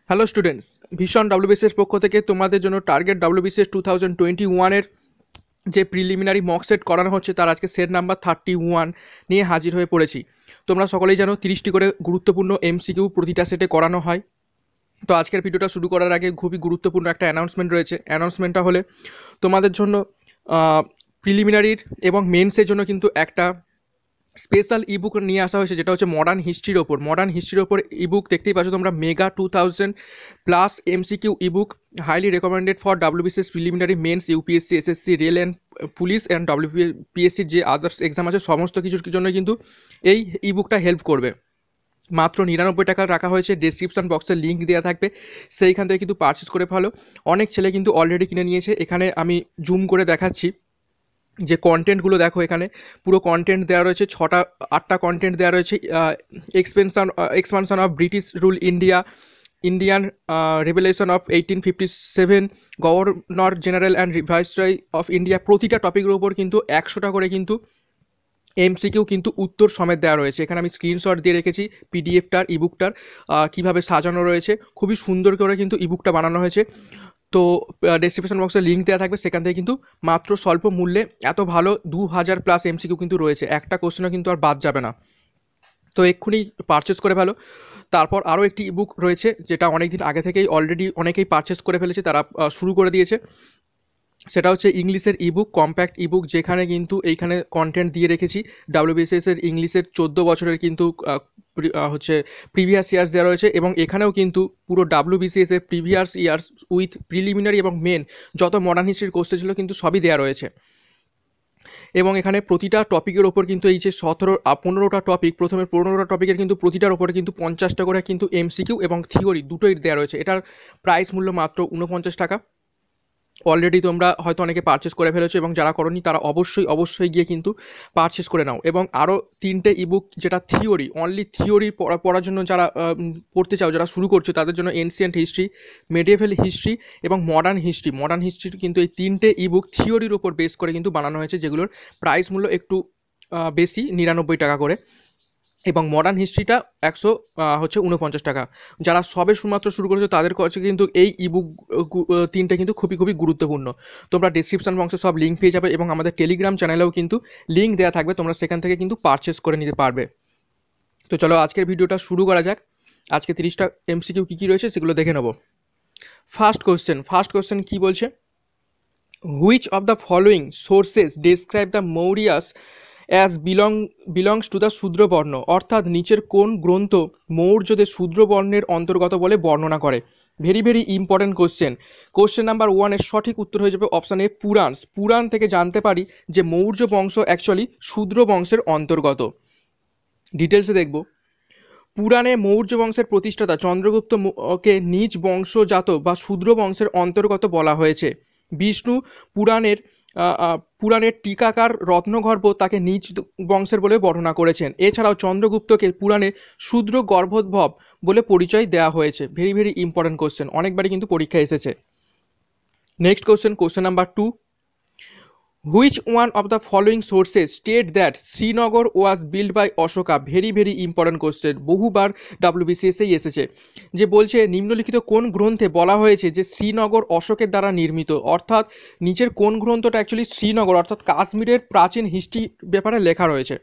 Hello students, ভীষণ WBCS পক্ষ থেকে তোমাদের জন্য টার্গেট ডাব্লিউবিসিএস 2021-এর যে প্রিলিমিনারি মক সেট করানো হচ্ছে তার আজকে সেট নাম্বার 31 নিয়ে হাজির হয়ে পড়েছি। তোমরা সকলেই জানো 30টি করে গুরুত্বপূর্ণ এমসিকিউ প্রতিটা সেটে করানো হয়। তো আজকের ভিডিওটা শুরু করার আগে খুবই গুরুত্বপূর্ণ একটা অ্যানাউন্সমেন্ট রয়েছে। অ্যানাউন্সমেন্টটা হলে তোমাদের জন্য প্রিলিমিনারির এবং মেন্সের জন্য কিন্তু একটা স্পেশাল ইবুক নিয়ে আসা হয়েছে, যেটা হচ্ছে মডার্ন হিস্ট্রির ওপর ইবুক। দেখতেই পাচ্ছ তোমরা, mega 2000 plus MCQ ebook, highly recommended for WBCS preliminary, mains, UPSC, SSC, rail and police and ডাব্লিউপিএসসির যে আদার্স এক্সাম আছে সমস্ত কিছুর জন্য কিন্তু এই ইবুকটা হেল্প করবে। মাত্র 99 টাকা রাখা হয়েছে। ডেসক্রিপশন বক্সের লিঙ্ক দেওয়া থাকবে, সেইখান থেকে কিন্তু পারচেস করে ফেলো। অনেক ছেলে কিন্তু অলরেডি কিনে নিয়েছে। এখানে আমি জুম করে দেখাচ্ছি যে কন্টেন্টগুলো দেখো, এখানে পুরো কন্টেন্ট দেওয়া রয়েছে, 8টা কন্টেন্ট দেওয়া রয়েছে। Expansion of British rule Indian revelation of 1857, governor general and viceroy of India. প্রতিটা টপিকের উপর কিন্তু 100টা করে কিন্তু এমসিকিউ কিন্তু উত্তর সমেত দেওয়া রয়েছে। এখানে আমি স্ক্রিনশট দিয়ে রেখেছি পিডিএফটার, ইবুকটার কীভাবে সাজানো রয়েছে। খুবই সুন্দর করে কিন্তু ইবুকটা বানানো হয়েছে। তো ডেসক্রিপশন বক্সে লিঙ্ক দেওয়া থাকবে, সেখান থেকে কিন্তু মাত্র স্বল্প মূল্যে এত ভালো 2000 প্লাস এমসিকিউ কিন্তু রয়েছে। একটা কোশ্চেনও কিন্তু আর বাদ যাবে না। তো এক্ষুনি পারচেস করে ফেলো। তারপর আরও একটি ইবুক রয়েছে, যেটা অনেক দিন আগে থেকেই অলরেডি অনেকেই পারচেস করে ফেলেছে, তারা শুরু করে দিয়েছে। সেটা হচ্ছে ইংলিশের ইবুক, কম্প্যাক্ট ইবুক, যেখানে কিন্তু এইখানে কন্টেন্ট দিয়ে রেখেছি। ডাব্লিউবিসিএসের ইংলিশের 14 বছরের কিন্তু হচ্ছে প্রিভিয়াস ইয়ার্স দেওয়া রয়েছে, এবং এখানেও কিন্তু পুরো ডাব্লিউবিসিএসের প্রিভিয়াস ইয়ার্স উইথ প্রিলিমিনারি এবং মেন যত মডার্ন হিস্ট্রির কোর্সে ছিল কিন্তু সবই দেওয়া রয়েছে। এবং এখানে প্রতিটা টপিকের ওপর কিন্তু এই যে 15টা টপিক, প্রথমে 15টা টপিকের কিন্তু প্রতিটার ওপরে কিন্তু 50টা করে কিন্তু এমসিকিউ এবং থিওরি দুটোই দেওয়া রয়েছে। এটার প্রাইস মূল্য মাত্র 49 টাকা। অলরেডি তোমরা হয়তো অনেকে পারচেস করে ফেলেছো, এবং যারা করনি তারা অবশ্যই গিয়ে কিন্তু পারচেস করে নাও। এবং আরও 3টে ইবুক, যেটা থিওরি, অনলি থিওরি পড়ার জন্য যারা পড়তে চাও, যারা শুরু করছো তাদের জন্য এনসিয়েন্ট হিস্ট্রি, মেডিয়েভাল হিস্ট্রি এবং মডার্ন হিস্ট্রির কিন্তু এই 3টে ইবুক থিওরির উপর বেস করে কিন্তু বানানো হয়েছে, যেগুলোর প্রাইস মূল্য একটু বেশি, 99 টাকা করে। এবং মডার্ন হিস্ট্রিটা 149 টাকা। যারা সবে শুধুমাত্র শুরু করেছো তাদের কাছে কিন্তু এই ইবুক 3টে কিন্তু খুবই গুরুত্বপূর্ণ। তোমরা ডিসক্রিপশন বক্সে সব লিঙ্ক পেয়ে যাবে, এবং আমাদের টেলিগ্রাম চ্যানেলেও কিন্তু লিঙ্ক দেওয়া থাকবে, তোমরা সেখান থেকে কিন্তু পারচেস করে নিতে পারবে। তো চলো আজকের ভিডিওটা শুরু করা যাক। আজকে 30টা এমসিকিউ কী রয়েছে সেগুলো দেখে নেব। ফার্স্ট কোশ্চেন কী বলছে? Which of the following sources describe the Mauryas as belongs to the Shudra varna? অর্থাৎ নিচের কোন গ্রন্থ মৌর্যদের শূদ্র বর্ণের অন্তর্গত বলে বর্ণনা করে? ভেরি ইম্পর্টেন্ট কোশ্চেন নাম্বার 1-এর সঠিক উত্তর হয়ে যাবে অপশান এ, পুরাণ থেকে জানতে পারি যে মৌর্য বংশ অ্যাকচুয়ালি শূদ্র বংশের অন্তর্গত। ডিটেলসে দেখব। পুরাণে মৌর্য বংশের প্রতিষ্ঠাতা চন্দ্রগুপ্তকে নিজ বংশজাত বা শূদ্র বংশের অন্তর্গত বলা হয়েছে। বিষ্ণু পুরাণের টিকাকার রত্নগর্ভ তাকে নিজ বংশের বলে বর্ণনা করেছেন। এছাড়াও চন্দ্রগুপ্তকে পুরাণে শূদ্র গর্ভোদ্ভব বলে পরিচয় দেওয়া হয়েছে। ভেরি ইম্পর্টেন্ট কোশ্চেন, অনেকবারই কিন্তু পরীক্ষা এসেছে। Next question number 2, which one of the following sources state that Srinagar was build by Ashoka? Very important question, বহুবার ডাব্লিউবিসিএসেই এসেছে। যে বলছে নিম্নলিখিত কোন গ্রন্থে বলা হয়েছে যে শ্রীনগর অশোকের দ্বারা নির্মিত? অর্থাৎ নিচের কোন গ্রন্থটা অ্যাকচুয়ালি শ্রীনগর অর্থাৎ কাশ্মীরের প্রাচীন হিস্ট্রি ব্যাপারে লেখা রয়েছে?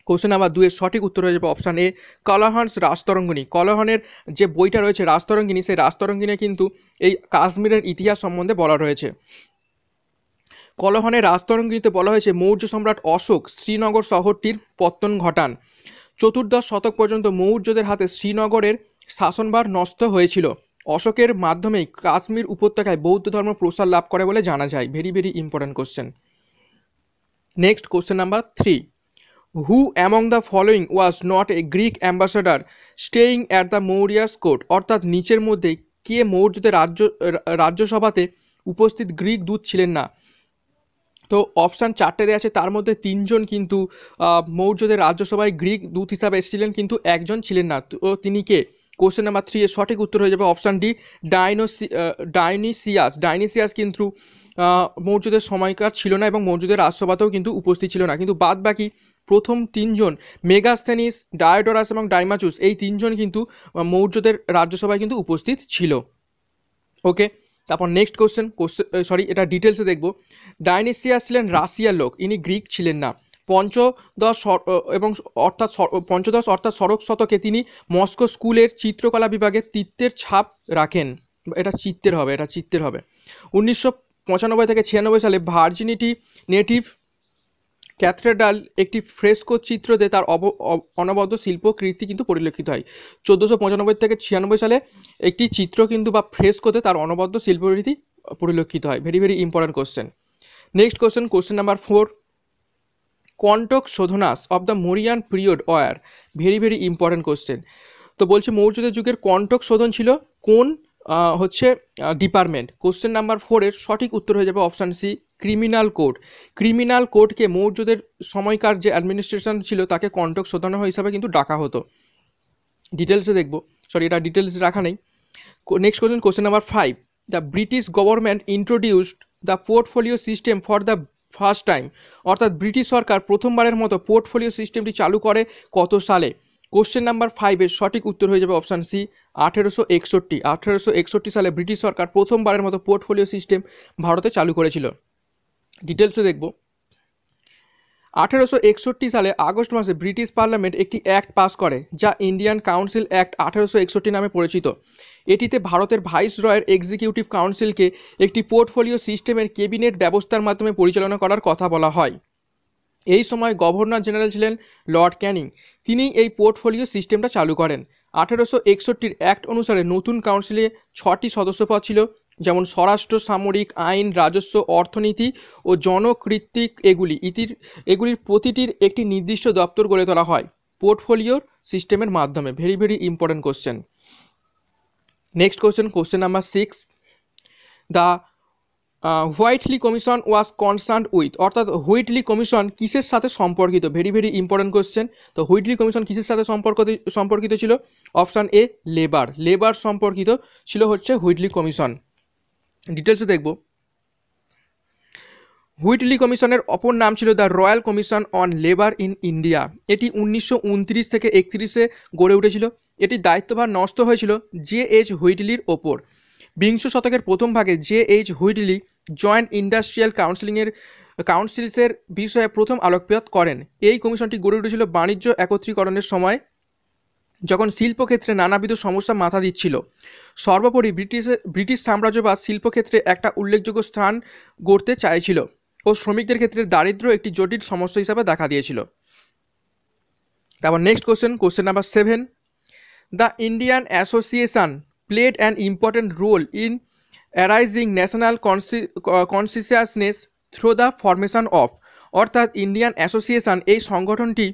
কোশ্চেন নাম্বার 2-এর সঠিক উত্তর হয়ে যাবে অপশান এ, কলহনস রাজতরঙ্গিনী। কলহনের যে বইটা রয়েছে রাজতরঙ্গিনী, সেই রাজতরঙ্গিনী কিন্তু এই কাশ্মীরের ইতিহাস সম্বন্ধে বলা রয়েছে। কলহনের রাজতরঙ্গিনীতে বলা হয়েছে মৌর্য সম্রাট অশোক শ্রীনগর শহরটির পত্তন ঘটান। 14দশ শতক পর্যন্ত মৌর্যদের হাতে শ্রীনগরের শাসনভার নষ্ট হয়েছিল। অশোকের মাধ্যমেই কাশ্মীর উপত্যকায় বৌদ্ধ ধর্ম প্রসার লাভ করে বলে জানা যায়। Very important question. Next question number 3, who among the following was not a Greek ambassador staying at the Mauryas court? অর্থাৎ নিচের মধ্যে কে মৌর্যদের রাজ্যসভাতে উপস্থিত গ্রিক দূত ছিলেন না? তো অপশান 4টে দেওয়া আছে, তার মধ্যে 3জন কিন্তু মৌর্যদের রাজ্যসভায় গ্রিক দূত হিসাবে এসেছিলেন, কিন্তু একজন ছিলেন না। তো তিনি কে? কোশ্চেন নাম্বার 3 এর সঠিক উত্তর হয়ে যাবে অপশান ডি, ডাইনিসিয়াস কিন্তু মৌর্যদের সময়কার ছিল না এবং মৌর্যদের রাজসভাতেও কিন্তু উপস্থিত ছিল না, কিন্তু বাদ বাকি প্রথম 3জন মেগাস্থেনিস, ডায়োডরাস এবং ডাইমাচুস এই 3জন কিন্তু মৌর্যদের রাজ্যসভায় কিন্তু উপস্থিত ছিল। ওকে, তারপর নেক্সট কোশ্চেন, এটা ডিটেলসে দেখব। ডাইনিসিয়াস ছিলেন রাশিয়ার লোক, ইনি গ্রিক ছিলেন না। পঞ্চদশ অর্থাৎ ষড়ক শতকে তিনি মস্কো স্কুলের চিত্রকলা বিভাগে চিত্রের ছাপ রাখেন। এটা চিত্রের হবে। 1995 থেকে 96 সালে ভার্জিনিটি নেটিভ ক্যাথেড্রাল একটি ফ্রেস্কো চিত্রতে তার অনবদ্য শিল্পকীর্তি কিন্তু পরিলক্ষিত হয়। 1495 থেকে 96 সালে একটি চিত্র কিন্তু বা ফ্রেস্কোতে তার অনবদ্য শিল্পকীর্তি পরিলক্ষিত হয়। Very very important question. Next question number 4, Kantakashodhanas of the Mauryan period were. Very very important question. তো বলছে মৌর্যদের যুগের কন্টক শোধন ছিল কোন ডিপার্টমেন্ট? কোশ্চেন নাম্বার 4 এর সঠিক উত্তর হয়ে যাবে option C, criminal code. Criminal কোডকে মৌর্যদের সময়কার যে অ্যাডমিনিস্ট্রেশন ছিল তাকে কন্টক শোধনা হিসাবে কিন্তু ডাকা হতো। ডিটেলসে দেখব, এটা ডিটেলস রাখা নেই। Next question number 5, the British government introduced the portfolio system for the first time. অর্থাৎ ব্রিটিশ সরকার প্রথমবারের মতো পোর্টফোলিও সিস্টেমটি চালু করে কত সালে? কোশ্চেন নাম্বার 5 এর সঠিক উত্তর হয়ে যাবে অপশান সি, 1861। 1861 সালে ব্রিটিশ সরকার প্রথমবারের মতো পোর্টফোলিও সিস্টেম ভারতে চালু করেছিল। ডিটেলসে দেখব। 1861 সালে আগস্ট মাসে ব্রিটিশ পার্লামেন্ট একটি অ্যাক্ট পাস করে যা ইন্ডিয়ান কাউন্সিল অ্যাক্ট 1861 নামে পরিচিত। এটিতে ভারতের ভাইসরয়ের এক্সিকিউটিভ কাউন্সিলকে একটি পোর্টফোলিও সিস্টেমের ক্যাবিনেট ব্যবস্থার মাধ্যমে পরিচালনা করার কথা বলা হয়। এই সময় গভর্নর জেনারেল ছিলেন লর্ড ক্যানিং, তিনি এই পোর্টফোলিও সিস্টেমটা চালু করেন। 1861 অ্যাক্ট অনুসারে নতুন কাউন্সিলে 6টি সদস্যপদ ছিল, যেমন স্বরাষ্ট্র, সামরিক, আইন, রাজস্ব, অর্থনীতি ও জনকৃত্তিক। এগুলির প্রতিটির একটি নির্দিষ্ট দপ্তর গড়ে তোলা হয় পোর্টফোলিওর সিস্টেমের মাধ্যমে। Very very important question. Next question number 6, the Whiteley commission was concern with. অর্থাৎ হুইটলি কমিশন কিসের সাথে সম্পর্কিত? Very very important question. তো হুইটলি কমিশন কিসের সাথে সম্পর্কিত ছিল? অপশান এ, লেবার সম্পর্কিত ছিল হুইটলি কমিশন। ডিটেলসে দেখব। হুইটলি কমিশনের অপর নাম ছিল the royal commission on labour in India. এটি 1929 থেকে 31 গড়ে উঠেছিল। এটির দায়িত্বভার ন্যস্ত হয়েছিল জে.এইচ. হুইটলির ওপর। বিংশ শতকের প্রথম ভাগে জে.এইচ. হুইটলি জয়েন্ট ইন্ডাস্ট্রিয়াল কাউন্সিলসের বিষয়ে প্রথম আলোকপাত করেন। এই কমিশনটি গড়ে উঠেছিল বাণিজ্য একত্রীকরণের সময়, যখন শিল্পক্ষেত্রে নানাবিধ সমস্যা মাথা দিচ্ছিল। সর্বোপরি ব্রিটিশ সাম্রাজ্যবাদ শিল্পক্ষেত্রে একটা উল্লেখযোগ্য স্থান গড়তে চাইছিল ও শ্রমিকদের ক্ষেত্রে দারিদ্র্য একটি জটিল সমস্যা হিসাবে দেখা দিয়েছিল। তারপর next question number 7, the Indian association played an important role in arising national consciousness through the formation of। অর্থাৎ ইন্ডিয়ান অ্যাসোসিয়েশন এই সংগঠনটি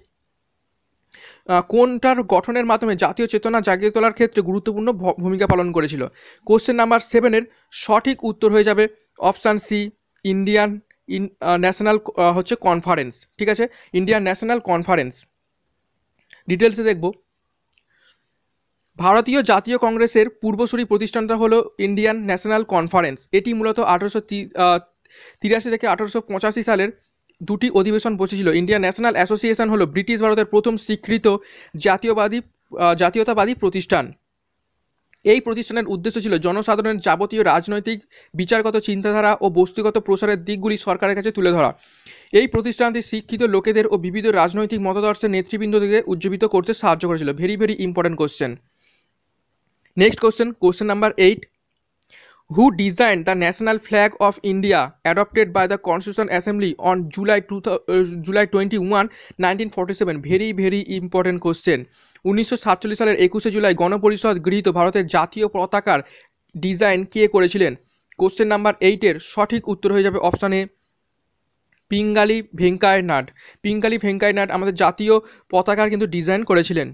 কোনটার গঠনের মাধ্যমে জাতীয় চেতনা জাগিয়ে তোলার ক্ষেত্রে গুরুত্বপূর্ণ ভূমিকা পালন করেছিল? কোশ্চেন নাম্বার 7 এর সঠিক উত্তর হয়ে যাবে option C, Indian National Conference. ঠিক আছে, ইন্ডিয়ান ন্যাশনাল কনফারেন্স। ডিটেলসে দেখব। ভারতীয় জাতীয় কংগ্রেসের পূর্বসূরি প্রতিষ্ঠানটা হলো ইন্ডিয়ান ন্যাশনাল কনফারেন্স। এটি মূলত 1883 থেকে 1885 সালের দুটি অধিবেশন বসেছিল। ইন্ডিয়ান ন্যাশনাল অ্যাসোসিয়েশন হলো ব্রিটিশ ভারতের প্রথম স্বীকৃত জাতীয়তাবাদী প্রতিষ্ঠান। এই প্রতিষ্ঠানের উদ্দেশ্য ছিল জনসাধারণের যাবতীয় রাজনৈতিক, বিচারগত চিন্তাধারা ও বস্তুগত প্রসারের দিকগুলি সরকারের কাছে তুলে ধরা। এই প্রতিষ্ঠানটি শিক্ষিত লোকেদের ও বিবিধ রাজনৈতিক মতাদর্শের নেতৃবৃন্দকে উজ্জীবিত করতে সাহায্য করেছিল। Very very important question. Next question number 8, who designed the national flag of India adopted by the Constitutional Assembly on July 21, 1947? Very very important question. 1947 সালের 21 জুলাই গণপরিষদ গৃহীত ভারতের জাতীয় পতাকার ডিজাইন কে করেছিলেন? কোশ্চেন নাম্বার 8 এর সঠিক উত্তর হয়ে যাবে অপশানে পিঙ্গালি ভেঙ্কাইয়া নাইডু। পিঙ্গালি ভেঙ্কাইয়া নাইডু আমাদের জাতীয় পতাকার কিন্তু ডিজাইন করেছিলেন।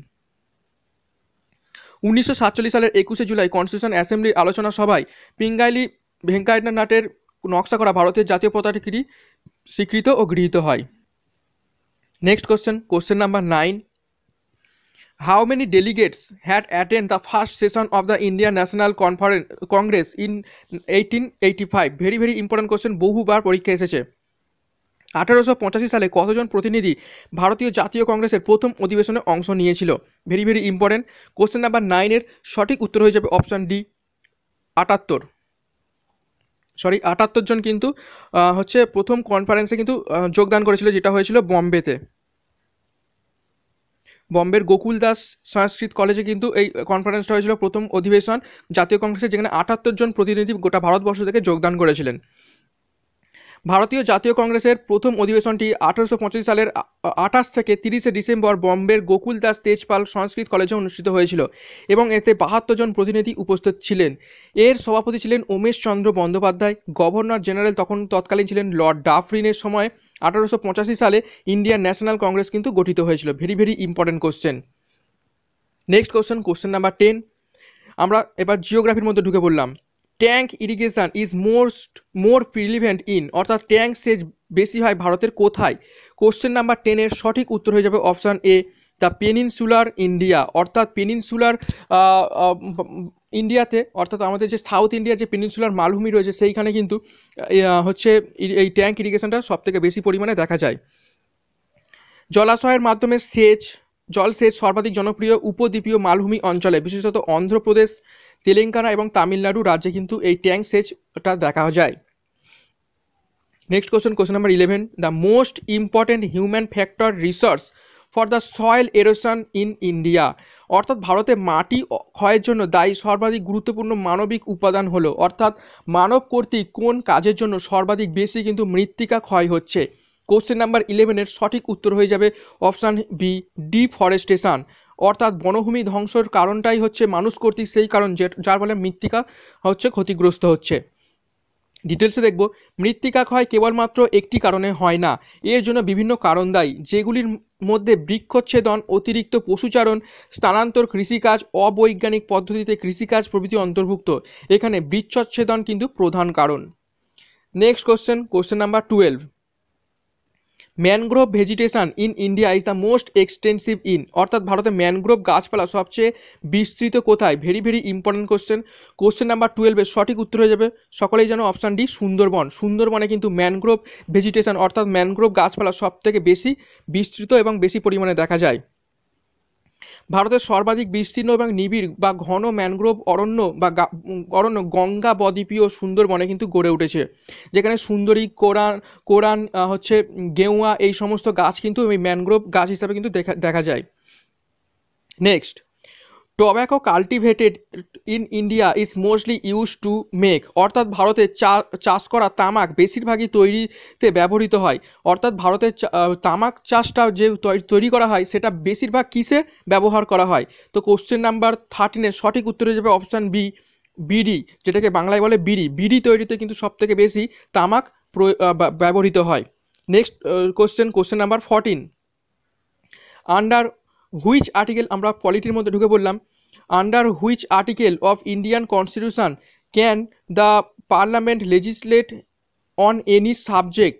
1947 সালের 21 জুলাই কনস্টিটিউশন অ্যাসেম্বলির আলোচনা সভায় পিঙ্গালি ভেঙ্কাইয়া নাইডুর নকশা করা ভারতের জাতীয় পতাকাটি স্বীকৃত ও গৃহীত হয়। Next question number 9, How many delegates had attended the first session of the Indian National Congress in 1885? Very very important question, বহুবার পরীক্ষা এসেছে। 1885 সালে কতজন প্রতিনিধি ভারতীয় জাতীয় কংগ্রেসের প্রথম অধিবেশনে অংশ নিয়েছিল? Very very important. Question number 9-এর সঠিক উত্তর হয়ে যাবে অপশান ডি, 78। 78 জন কিন্তু হচ্ছে প্রথম কনফারেন্সে কিন্তু যোগদান করেছিল, যেটা হয়েছিল বম্বেতে। বম্বের গোকুল দাস সংস্কৃত কলেজে কিন্তু এই কনফারেন্সটা হয়েছিল, প্রথম অধিবেশন জাতীয় কংগ্রেসের, যেখানে 78 জন প্রতিনিধি গোটা ভারতবর্ষ থেকে যোগদান করেছিলেন। ভারতীয় জাতীয় কংগ্রেসের প্রথম অধিবেশনটি 1885 সালের 28 থেকে 30 ডিসেম্বর বম্বের গোকুল দাস তেজপাল সংস্কৃত কলেজে অনুষ্ঠিত হয়েছিল এবং এতে 72 জন প্রতিনিধি উপস্থিত ছিলেন। এর সভাপতি ছিলেন উমেশ চন্দ্র বন্দ্যোপাধ্যায়। গভর্নর জেনারেল তৎকালীন ছিলেন লর্ড ডাফরিনের সময় 1885 সালে ইন্ডিয়ান ন্যাশনাল কংগ্রেস কিন্তু গঠিত হয়েছিল। Very very important question. Next question number 10। আমরা এবার জিওগ্রাফির মধ্যে ঢুকে পড়লাম। Tank irrigation is more prevalent in, অর্থাৎ ট্যাঙ্ক সেচ বেশি হয় ভারতের কোথায়? কোশ্চেন নাম্বার 10-এর সঠিক উত্তর হয়ে যাবে option A, the peninsular India, অর্থাৎ পেনিনসুলার ইন্ডিয়াতে, অর্থাৎ আমাদের যে সাউথ ইন্ডিয়ার যে পেনিনসুলার মালভূমি রয়েছে সেইখানে কিন্তু হচ্ছে এই ট্যাঙ্ক ইরিগেশনটা সবথেকে বেশি পরিমাণে দেখা যায়। জলাশয়ের মাধ্যমে জলসেচ সর্বাধিক জনপ্রিয় উপদ্বীপীয় মালভূমি অঞ্চলে, বিশেষত অন্ধ্রপ্রদেশ, তেলেঙ্গানা এবং তামিলনাড়ু রাজ্যে কিন্তু এই ট্যাঙ্ক সেচটা দেখা যায়। Next question number 11। The most important human factor resource for the soil erosion in India, অর্থাৎ ভারতে মাটি ক্ষয়ের জন্য দায়ী সর্বাধিক গুরুত্বপূর্ণ মানবিক উপাদান হলো, অর্থাৎ মানব কর্তৃক কোন কাজের জন্য সর্বাধিক বেশি কিন্তু মৃত্তিকা ক্ষয় হচ্ছে? কোশ্চেন নাম্বার 11-এর সঠিক উত্তর হয়ে যাবে অপশান বি, ডিফরেস্টেশন, অর্থাৎ বনভূমি ধ্বংসের কারণটাই হচ্ছে মানুষ কর্তৃক সেই কারণ যার ফলে মৃত্তিকা হচ্ছে ক্ষতিগ্রস্ত হচ্ছে। ডিটেলসে দেখব। মৃত্তিকা ক্ষয় কেবলমাত্র একটি কারণে হয় না, এর জন্য বিভিন্ন কারণ দায়ী, যেগুলির মধ্যে বৃক্ষচ্ছেদন, অতিরিক্ত পশুচারণ, স্থানান্তর কৃষিকাজ, অবৈজ্ঞানিক পদ্ধতিতে কৃষিকাজ প্রভৃতি অন্তর্ভুক্ত। এখানে বৃক্ষচ্ছেদন কিন্তু প্রধান কারণ। Next question number 12। Mangrove vegetation in India is the most extensive in, অর্থাৎ ভারতে ম্যানগ্রোভ গাছপালা সবচেয়ে বিস্তৃত কোথায়? Very very important question number 12-এর সঠিক উত্তর হয়ে যাবে সকলেই জানো অপশান ডি, সুন্দরবন। সুন্দরবনে কিন্তু ম্যানগ্রোভ ভেজিটেশন অর্থাৎ ম্যানগ্রোভ গাছপালা সবথেকে বেশি বিস্তৃত এবং বেশি পরিমাণে দেখা যায়। ভারতের সর্বাধিক বিস্তীর্ণ এবং নিবিড় বা ঘন ম্যানগ্রোভ অরণ্য গঙ্গা বদ্বীপীয় সুন্দরবনে কিন্তু গড়ে উঠেছে, যেখানে সুন্দরী, কোরান হচ্ছে গেউয়া, এই সমস্ত গাছ কিন্তু এই ম্যানগ্রোভ গাছ হিসাবে কিন্তু দেখা যায়। Next, tobacco cultivated in India is mostly use to make, অর্থাৎ ভারতে চাষ করা তামাক বেশিরভাগই তৈরিতে ব্যবহৃত হয়, অর্থাৎ ভারতের তামাক চাষটা যে তৈরি করা হয় সেটা বেশিরভাগ কিসে ব্যবহার করা হয়? তো কোশ্চেন নাম্বার 13-এর সঠিক উত্তর হয়ে যাবে অপশান বি, বিড়ি, যেটাকে বাংলায় বলে বিড়ি তৈরিতে কিন্তু সবথেকে বেশি তামাক ব্যবহৃত হয়। Next question number 14। Under which article, আমরা পলিটির মধ্যে ঢুকে পড়লাম, under which article of Indian constitution can the parliament লেজিসলেট on any subject,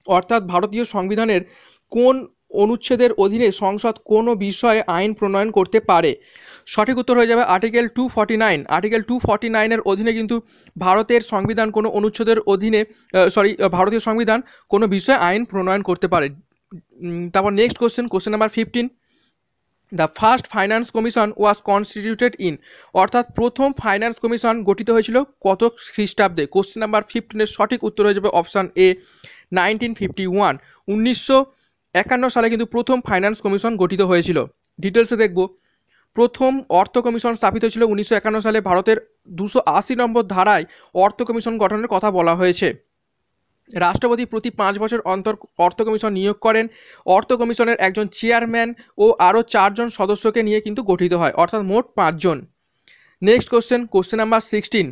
অর্থাৎ ভারতীয় সংবিধানের কোন অনুচ্ছেদের অধীনে সংসদ কোনো বিষয়ে আইন প্রণয়ন করতে পারে? সঠিক উত্তর হয়ে যাবে আর্টিকেল 249। আর্টিকেল 249-এর অধীনে কিন্তু ভারতের সংবিধান কোনো অনুচ্ছেদের অধীনে ভারতীয় সংবিধান কোনো বিষয়ে আইন প্রণয়ন করতে পারে। তারপর next question number 15। The first finance commission was constituted in, অর্থাৎ প্রথম ফাইন্যান্স কমিশন গঠিত হয়েছিল কত খ্রিস্টাব্দে? কোশ্চেন নাম্বার 15-এর সঠিক উত্তর হয়ে যাবে অপশান এ, 1951। 1951 সালে কিন্তু প্রথম ফাইন্যান্স কমিশন গঠিত হয়েছিল। ডিটেলসে দেখব। প্রথম অর্থ কমিশন স্থাপিত ছিল 1951 সালে। ভারতের 280 নম্বর ধারায় অর্থ কমিশন গঠনের কথা বলা হয়েছে। রাষ্ট্রপতি প্রতি 5 বছর অন্তর অর্থ কমিশন নিয়োগ করেন। অর্থ কমিশনের একজন চেয়ারম্যান ও আরও 4 জন সদস্যকে নিয়ে কিন্তু গঠিত হয়, অর্থাৎ মোট 5 জন। Next question number 16।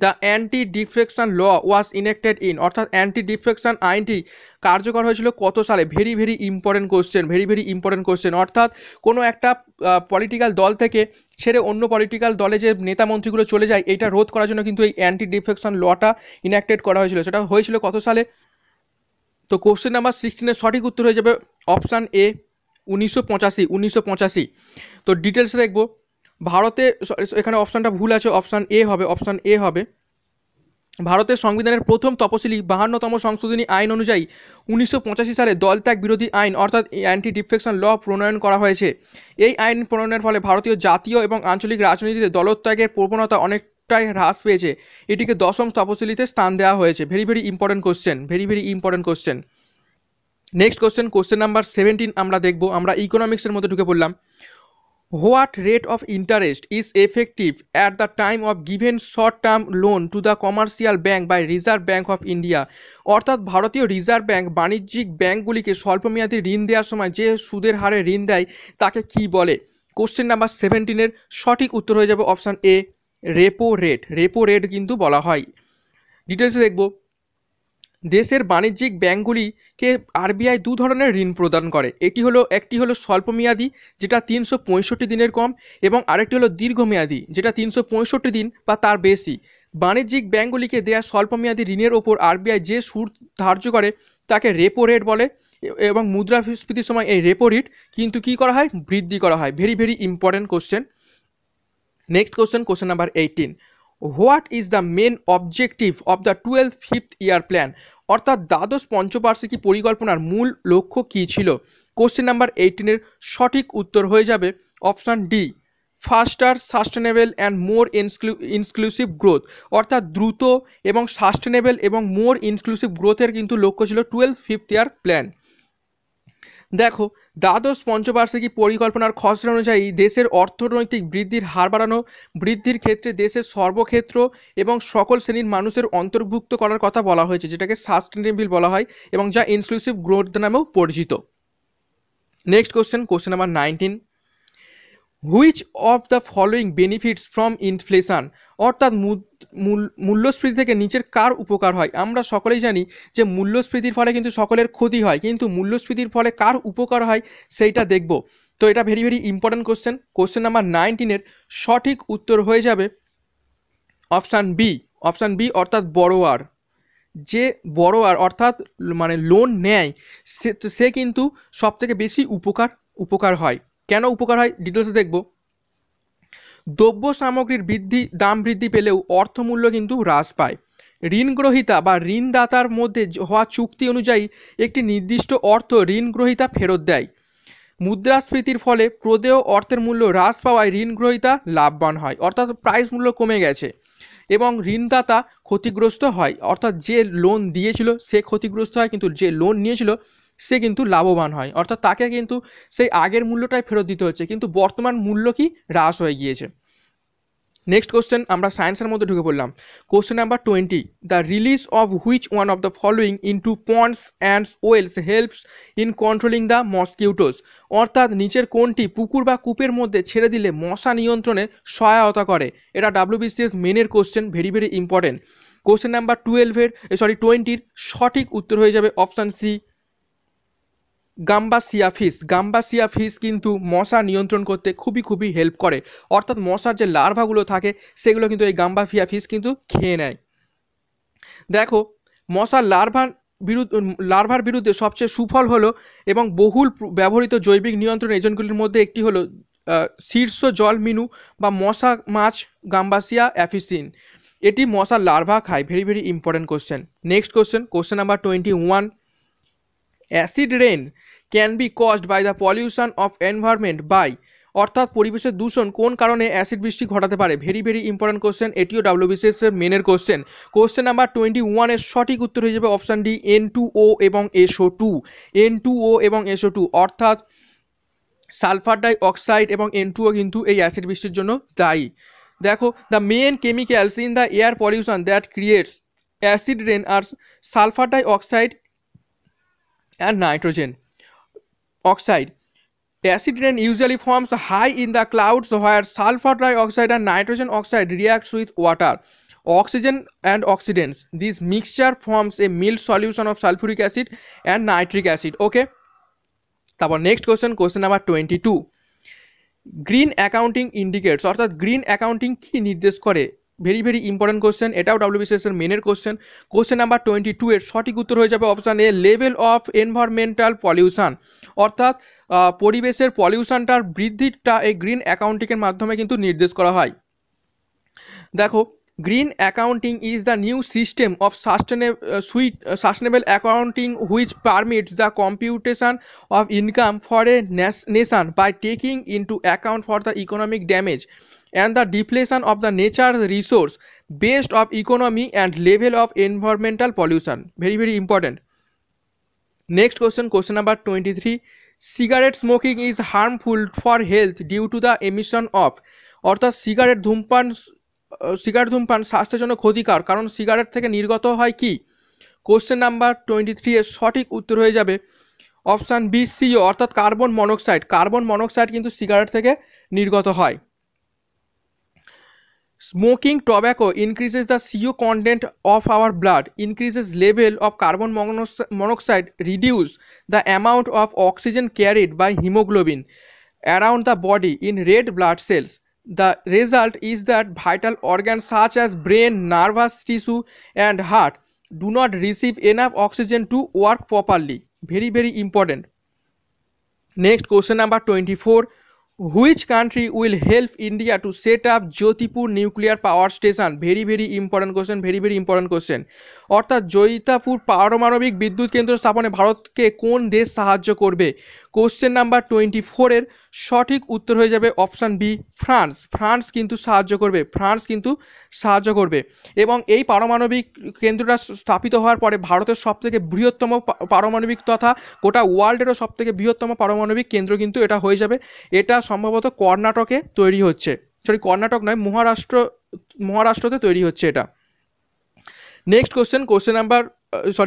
The anti defection law was enacted in, অর্থাৎ অ্যান্টি ডিফেকশন আইনটি কার্যকর হয়েছিল কত সালে? ভেরি ভেরি ইম্পর্টেন্ট কোশ্চেন, অর্থাৎ কোনো একটা পলিটিক্যাল দল থেকে ছেড়ে অন্য পলিটিক্যাল দলে যে নেতা মন্ত্রীগুলো চলে যায়, এইটা রোধ করার জন্য কিন্তু এই অ্যান্টি ডিফেকশন লটা ইনেক্টেড করা হয়েছিল। সেটা হয়েছিল কত সালে? তো কোশ্চেন নাম্বার 16-এর সঠিক উত্তর হয়ে যাবে অপশান এ, 1985। তো ডিটেলসে দেখব। ভারতে, এখানে অপশানটা ভুল আছে, অপশান এ হবে। ভারতের সংবিধানের প্রথম তপশিলি 52তম সংশোধনী আইন অনুযায়ী 1985 সালে দলত্যাগ বিরোধী আইন অর্থাৎ অ্যান্টি ডিফেকশন ল প্রণয়ন করা হয়েছে। এই আইন প্রণয়নের ফলে ভারতীয় জাতীয় এবং আঞ্চলিক রাজনীতিতে দলত্যাগের প্রবণতা অনেকটাই হ্রাস পেয়েছে। এটিকে 10ম তপশিলিতে স্থান দেওয়া হয়েছে। Very important question. Next question number 17 আমরা দেখব। আমরা ইকোনমিক্সের মধ্যে ঢুকে পড়লাম। What rate of interest is effective at the time of given short-term loan to the commercial bank by Reserve Bank of India? অর্থাৎ ভারতীয় রিজার্ভ ব্যাংক বাণিজ্যিক ব্যাংকগুলিকে স্বল্পমেয়াদী ঋণ দেওয়ার সময় যে সুদের হারে ঋণ দেয় তাকে কি বলে? কোশ্চেন নাম্বার 17-এর সঠিক উত্তর হয়ে যাবে অপশান এ, রেপো রেট কিন্তু বলা হয়। ডিটেলসে দেখব। দেশের বাণিজ্যিক ব্যাংকগুলিকে আরবিআই দু ধরনের ঋণ প্রদান করে। একটি হলো স্বল্পমেয়াদী, যেটা 365 দিনের কম, এবং আরেকটি হলো দীর্ঘমেয়াদী, যেটা 365 দিন বা তার বেশি। বাণিজ্যিক ব্যাংকগুলিকে দেওয়া স্বল্পমেয়াদী ঋণের ওপর আরবিআই যে সুদ ধার্য করে তাকে রেপো রেট বলে, এবং মুদ্রাস্ফীতির সময় এই রেপো রেট কিন্তু কী করা হয়? বৃদ্ধি করা হয়। Very important question. Next question number 18। What is the main objective of the 12th fifth year plan? অর্থাৎ দ্বাদশ পঞ্চবার্ষিকী পরিকল্পনার মূল লক্ষ্য কী ছিল? কোশ্চেন নাম্বার 18-এর সঠিক উত্তর হয়ে যাবে option D, ফাস্টার, sustainable and more inclusive growth. অর্থাৎ দ্রুত এবং সাস্টেনেবল এবং মোর ইনক্লুসিভ গ্রোথের কিন্তু লক্ষ্য ছিল 12th ফিফথ ইয়ার প্ল্যান। দেখো, দ্বাদশ পঞ্চবার্ষিকী পরিকল্পনার খসড়া অনুযায়ী দেশের অর্থনৈতিক বৃদ্ধির হার বাড়ানো, বৃদ্ধির ক্ষেত্রে দেশের সর্বক্ষেত্র এবং সকল শ্রেণীর মানুষের অন্তর্ভুক্ত করার কথা বলা হয়েছে, যেটাকে সাস্টেনেবল বলা হয় এবং যা ইনক্লুসিভ গ্রোথ নামেও পরিচিত। Next question number 19। Which of the following benefits from inflation? অর্থাৎ মূল্যস্ফীতি থেকে নিচের কার উপকার হয়? আমরা সকলেই জানি যে মূল্যস্ফীতির ফলে কিন্তু সকলের ক্ষতি হয়, কিন্তু মূল্যস্ফীতির ফলে কার উপকার হয় সেইটা দেখব। তো এটা ভেরি ইম্পর্টেন্ট কোশ্চেন নাম্বার 19-এর সঠিক উত্তর হয়ে যাবে অপশান বি, অর্থাৎ বড়োয়ার। যে বড়োয়ার অর্থাৎ মানে লোন নেয় সে কিন্তু সবথেকে বেশি উপকার হয়। কেন উপকার হয়? ডিটেলসে দেখব। দ্রব্য সামগ্রীর দাম বৃদ্ধি পেলেও অর্থমূল্য কিন্তু হ্রাস পায়। ঋণগ্রহীতা বা ঋণদাতার মধ্যে হওয়া চুক্তি অনুযায়ী একটি নির্দিষ্ট অর্থ ঋণগ্রহীতা ফেরত দেয়। মুদ্রাস্ফীতির ফলে প্রদেয় অর্থের মূল্য হ্রাস পাওয়ায় ঋণগ্রহীতা লাভবান হয়, অর্থাৎ প্রাইস মূল্য কমে গেছে, এবং ঋণদাতা ক্ষতিগ্রস্ত হয়। অর্থাৎ যে লোন দিয়েছিল সে ক্ষতিগ্রস্ত হয়, কিন্তু যে লোন নিয়েছিল সে কিন্তু লাভবান হয়, অর্থাৎ তাকে কিন্তু সেই আগের মূল্যটাই ফেরত দিতে হচ্ছে, কিন্তু বর্তমান মূল্য কি হ্রাস হয়ে গিয়েছে। নেক্সট কোশ্চেন, আমরা সায়েন্সের মধ্যে ঢুকে পড়লাম। Question number 20। The release of which one of the following into ponds and wells helps in controlling the mosquitoes? অর্থাৎ নিচের কোনটি পুকুর বা কূপের মধ্যে ছেড়ে দিলে মশা নিয়ন্ত্রণে সহায়তা করে? এটা WBCS মেনের question, very important. Question number 20-র সঠিক উত্তর হয়ে যাবে অপশান সি, গাম্বাসিয়া ফিশ কিন্তু মশা নিয়ন্ত্রণ করতে খুবই হেল্প করে। অর্থাৎ মশার যে লার্ভাগুলো থাকে সেগুলো কিন্তু এই গাম্বাসিয়া ফিশ কিন্তু খেয়ে নেয়। দেখো, মশার লার্ভার বিরুদ্ধে সবচেয়ে সুফল হলো এবং বহুল ব্যবহৃত জৈবিক নিয়ন্ত্রণ এজেন্টগুলির মধ্যে একটি হলো শীর্ষ জল মিনু বা মশা মাছ গাম্বাসিয়া অ্যাফিসিন। এটি মশার লার্ভা খায়। Very important question. Next question number 21। Acid rain can be caused by the pollution of environment by? অর্থাৎ পরিবেশের দূষণ কোন কারণে অ্যাসিড বৃষ্টি ঘটাতে পারে? ভেরি ইম্পর্টেন্ট কোশ্চেন, এটিও WBCS মেনের কোশ্চেন। কোশ্চেন নাম্বার 21-এর সঠিক উত্তর হয়ে যাবে অপশান ডি, N2O এবং SO2। অর্থাৎ সালফার ডাই অক্সাইড এবং N2O কিন্তু এই অ্যাসিড বৃষ্টির জন্য দায়ী। দেখো, the main chemicals in the air pollution that creates acid rain are sulphur ডাই অক্সাইড and nitrogen oxide. Acid rain usually forms high in the clouds where sulfur dioxide and nitrogen oxide reacts with water, oxygen and oxidants. This mixture forms a mild solution of sulfuric acid and nitric acid. Okay, তারপর next question number 22। Green accounting indicates, অর্থাৎ green accounting কি নির্দেশ করে? Very important question, এটাও WBCS এর মেনের কোশ্চেন। Question number 22 এর সঠিক উত্তর হয়ে যাবে option A, level of environmental pollution, অর্থাৎ পরিবেশের পলিউশনটার বৃদ্ধিটা এই গ্রিন অ্যাকাউন্টিংয়ের মাধ্যমে কিন্তু নির্দেশ করা হয়। দেখো, green accounting is the new system of sustainable accounting which permits the computation of income for a nation by taking into account for the economic damage and the depletion of the nature resource based of economy and level of environmental pollution. Very important. Next question number 23. Cigarette smoking is harmful for health due to the emission of, অর্থাৎ cigarette ধূমপান স্বাস্থ্যের জন্য ক্ষতিকর কারণ cigarette থেকে নির্গত হয় কি? কোশ্চেন নাম্বার 23 এর সঠিক উত্তর হয়ে যাবে অপশান বি, CO, অর্থাৎ কার্বন মনোক্সাইড কিন্তু সিগারেট থেকে নির্গত হয়। Smoking tobacco increases the CO content of our blood, increases level of carbon monoxide, reduce the amount of oxygen carried by hemoglobin around the body in red blood cells. The result is that vital organs such as brain, nervous tissue and heart do not receive enough oxygen to work properly. Very important. Next, question number 24. Which country will help India to set up Jyotipur nuclear power station? Very important question. অর্থাৎ জয়িতাপুর পারমাণবিক বিদ্যুৎ কেন্দ্র স্থাপনে ভারতকে কোন দেশ সাহায্য করবে? কোশ্চেন নাম্বার 24 এর সঠিক উত্তর হয়ে যাবে অপশান বি, ফ্রান্স কিন্তু সাহায্য করবে এবং এই পারমাণবিক কেন্দ্রটা স্থাপিত হওয়ার পরে ভারতের সবথেকে বৃহত্তম পারমাণবিক তথা গোটা ওয়ার্ল্ডেরও সবথেকে বৃহত্তম পারমাণবিক কেন্দ্র কিন্তু এটা হয়ে যাবে। এটা সম্ভবত কর্ণাটকে তৈরি হচ্ছে, কর্ণাটক নয়, মহারাষ্ট্রতে তৈরি হচ্ছে এটা। নেক্সট কোশ্চেন নাম্বার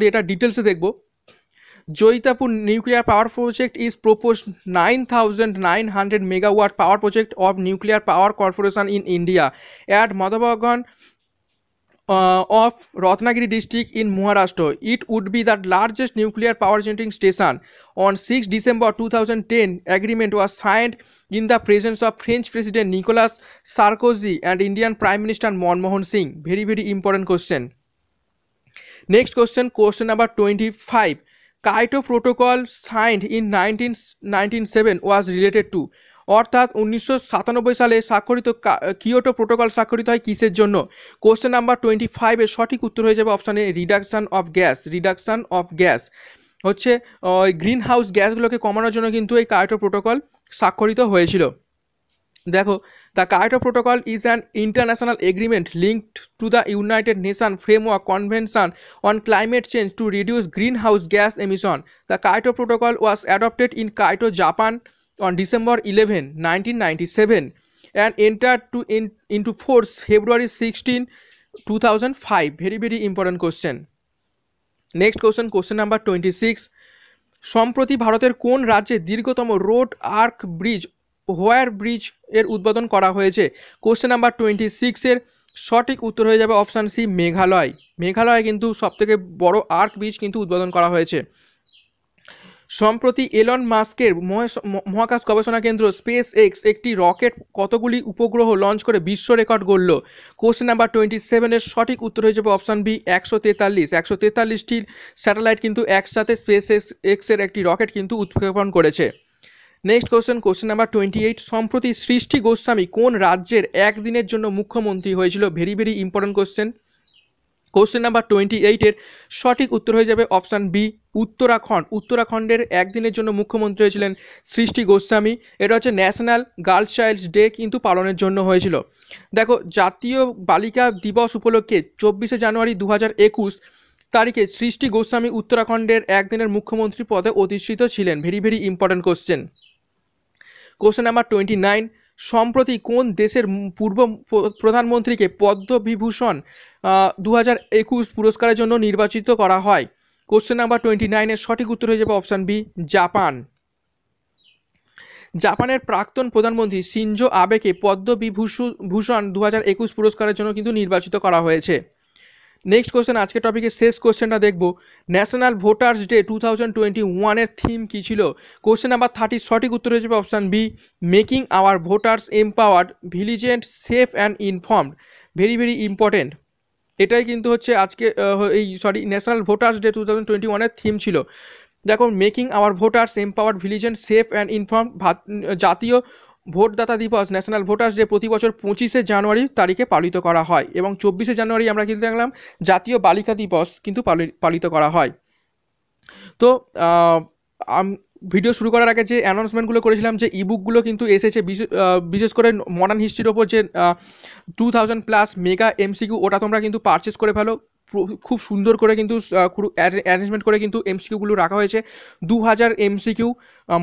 এটা ডিটেলসে দেখব। Jyotipur nuclear power project is proposed 9,900 megawatt power project of nuclear power corporation in India at Madhabagan of Ratnagiri district in Maharashtra. It would be the largest nuclear power generating station. On 6 December 2010, agreement was signed in the presence of French President Nicolas Sarkozy and Indian Prime Minister Manmohan Singh. Very important question. Next question number 25. Kyoto Protocol signed in 1997 was related to, অর্থাৎ 1997 সালে স্বাক্ষরিত Kyoto protocol স্বাক্ষরিত হয় কিসের জন্য? Question number 25 এর সঠিক উত্তর হয়ে যাবে অপশানে রিডাকশন অফ গ্যাস, হচ্ছে গ্রিন হাউস গ্যাসগুলোকে কমানোর জন্য কিন্তু এই কায়োটো প্রোটোকল স্বাক্ষরিত হয়েছিল। দেখো, the Kyoto protocol is an international agreement linked to the United Nation framework convention on climate change to reduce green house gas emission. The Kyoto protocol was adopted in Kyoto, Japan on December 11, 1997 and entered into force February 16, 2005. Very important question. Next question number 26. সম্প্রতি ভারতের কোন রাজ্যে দীর্ঘতম road arc bridge হোয়ার bridge এর উদ্বোধন করা হয়েছে? Question number 26 এর সঠিক উত্তর হয়ে যাবে অপশান সি, মেঘালয় কিন্তু সবথেকে বড় আর্ক ব্রিজ কিন্তু উদ্বোধন করা হয়েছে। সম্প্রতি এলন মাস্কের মহাকাশ গবেষণা কেন্দ্র স্পেস এক্স একটি রকেট কতগুলি উপগ্রহ লঞ্চ করে বিশ্ব রেকর্ড গড়ল? কোশ্চেন নাম্বার 27 এর সঠিক উত্তর হয়ে যাবে অপশান বি, 143টি স্যাটেলাইট কিন্তু একসাথে স্পেস এক্সের একটি রকেট কিন্তু উৎক্ষেপণ করেছে। Next question number 28। সম্প্রতি সৃষ্টি গোস্বামী কোন রাজ্যের একদিনের জন্য মুখ্যমন্ত্রী হয়েছিল? Very important question. Question number 28 এর সঠিক উত্তর হয়ে যাবে অপশান বি, উত্তরাখণ্ডের একদিনের জন্য মুখ্যমন্ত্রী হয়েছিলেন সৃষ্টি গোস্বামী। এটা হচ্ছে ন্যাশনাল গার্লস চাইল্ডস ডে কিন্তু পালনের জন্য হয়েছিল। দেখো, জাতীয় বালিকা দিবস উপলক্ষে 24 জানুয়ারি 2021 তারিখে সৃষ্টি গোস্বামী উত্তরাখণ্ডের একদিনের মুখ্যমন্ত্রী পদে অধিষ্ঠিত ছিলেন। Very important question. Question number 29। সম্প্রতি কোন দেশের পূর্ব প্রধানমন্ত্রীকে পদ্মবিভূষণ 2021 পুরস্কারের জন্য নির্বাচিত করা হয়? কোশ্চেন নাম্বার 29 এর সঠিক উত্তর হয়ে যাবে অপশান বি, জাপানের প্রাক্তন প্রধানমন্ত্রী শিনজো আবেকে পদ্মবিভূষণ 2021 পুরস্কারের জন্য কিন্তু নির্বাচিত করা হয়েছে। নেক্সট কোশ্চেন, আজকে টপিকের শেষ কোশ্চেনটা দেখব। ন্যাশনাল ভোটার্স ডে 2021 থিম কী ছিল? কোশ্চেন নাম্বার 30 সঠিক উত্তর হয়ে যাবে option B, making our voters empowered, vigilant, safe and informed. Very very important. এটাই কিন্তু হচ্ছে আজকে ন্যাশনাল ভোটার্স ডে 2021 থিম ছিল। দেখো, making our voters empowered, vigilant, safe and inform. জাতীয় ভোটদাতা দিবস, ন্যাশনাল ভোটার্স ডে প্রতি বছর 25শে জানুয়ারি তারিখে পালিত করা হয়, এবং 24শে জানুয়ারি আমরা কিন্তু দেখলাম জাতীয় বালিকা দিবস কিন্তু পালিত করা হয়। তো ভিডিও শুরু করার আগে যে অ্যানাউন্সমেন্টগুলো করেছিলাম, যে ইবুকগুলো কিন্তু এসেছে, বিশেষ করে মডার্ন হিস্ট্রির ওপর যে 2000+ মেগা এমসিকিউ, ওটা তোমরা কিন্তু পারচেস করে ফেলো। খুব সুন্দর করে কিন্তু অ্যারেঞ্জমেন্ট করে কিন্তু এমসিকিউগুলো রাখা হয়েছে। 2000 এমসিকিউ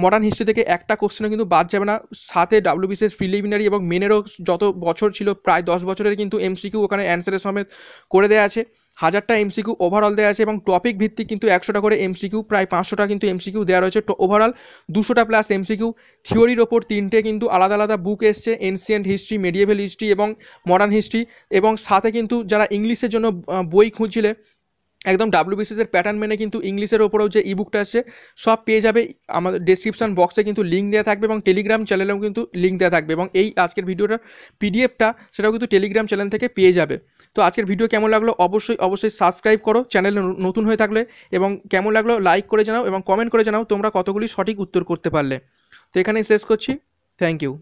মডার্ন হিস্ট্রি থেকে একটা কোশ্চেনও কিন্তু বাদ যাবে না। সাথে ডাব্লিউবিসিএস প্রিলিমিনারি এবং মেনেরও যত বছর ছিল, প্রায় 10 বছরের কিন্তু এমসিকিউ ওখানে অ্যান্সারের সমেত করে দেওয়া আছে। 1000টা এমসিকিউ ওভারঅল দেওয়া আছে, এবং টপিক ভিত্তিক কিন্তু 100টা করে এমসিকিউ, প্রায় 500টা কিন্তু এমসিকিউ দেওয়া রয়েছে। ওভারঅল 200টা প্লাস এমসিকিউ। থিওরির ওপর 3টে কিন্তু আলাদা আলাদা বুক এসছে, এনসিয়েন্ট হিস্ট্রি, মেডিয়েভেল হিস্ট্রি এবং মডার্ন হিস্ট্রি। এবং সাথে কিন্তু যারা ইংলিশের জন্য বই খুঁজছিলে, একদম ডাব্লিউবিসিএসের প্যাটার্ন মেনে কিন্তু ইংলিশের ওপরেও যে ইবুকটা আছে সব পেয়ে যাবে। আমাদের ডেসক্রিপশন বক্সে কিন্তু লিঙ্ক দেওয়া থাকবে, এবং টেলিগ্রাম চ্যানেলেও কিন্তু লিঙ্ক দেওয়া থাকবে, এবং এই আজকের ভিডিওটার পিডিএফটা সেটাও কিন্তু টেলিগ্রাম চ্যানেল থেকে পেয়ে যাবে। তো আজকের ভিডিও কেমন লাগলো অবশ্যই সাবস্ক্রাইব করো চ্যানেলে নতুন হয়ে থাকলে, এবং কেমন লাগলো লাইক করে জানাও, এবং কমেন্ট করে জানাও তোমরা কতগুলি সঠিক উত্তর করতে পারলে। তো এখানেই শেষ করছি। Thank you.